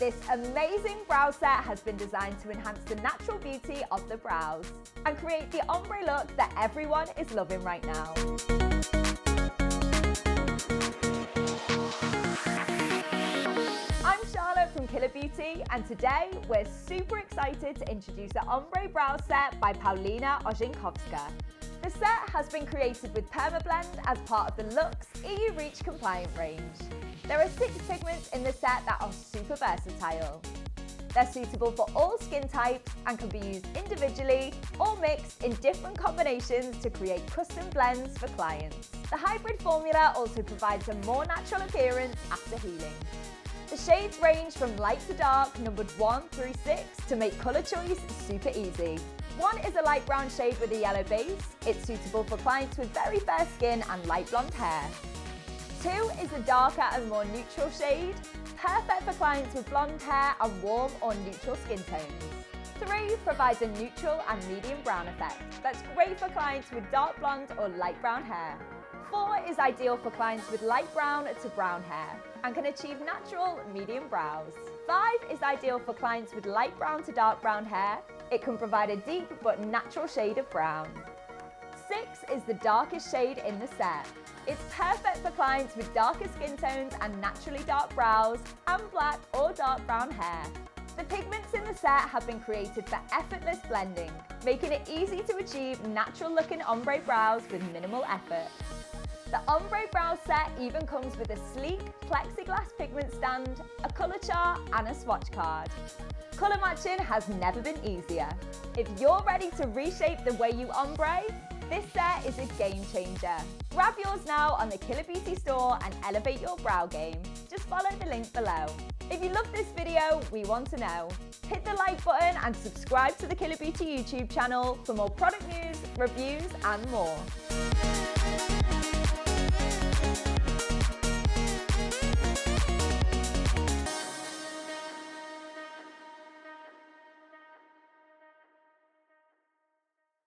This amazing brow set has been designed to enhance the natural beauty of the brows and create the ombre look that everyone is loving right now. I'm Charlotte from Killer Beauty, and today we're super excited to introduce the Ombre Brow Set by Paulina Osinkowska. The set has been created with Perma as part of the LUXE EU REACH compliant range. There are 6 pigments in the set that are super versatile. They're suitable for all skin types and can be used individually or mixed in different combinations to create custom blends for clients. The hybrid formula also provides a more natural appearance after healing. The shades range from light to dark, numbered 1 through 6, to make colour choice super easy. 1 is a light brown shade with a yellow base. It's suitable for clients with very fair skin and light blonde hair. 2 is a darker and more neutral shade, perfect for clients with blonde hair and warm or neutral skin tones. 3 provides a neutral and medium brown effect. That's great for clients with dark blonde or light brown hair. 4 is ideal for clients with light brown to brown hair and can achieve natural medium brows. 5 is ideal for clients with light brown to dark brown hair. It can provide a deep but natural shade of brown. 6 is the darkest shade in the set. It's perfect for clients with darker skin tones and naturally dark brows and black or dark brown hair. The pigments in the set have been created for effortless blending, making it easy to achieve natural looking ombre brows with minimal effort. The Ombre Brow Set even comes with a sleek plexiglass pigment stand, a colour chart and a swatch card. Colour matching has never been easier. If you're ready to reshape the way you ombre, this set is a game changer. Grab yours now on the Killer Beauty store and elevate your brow game. Just follow the link below. If you love this video, we want to know. Hit the like button and subscribe to the Killer Beauty YouTube channel for more product news, reviews and more.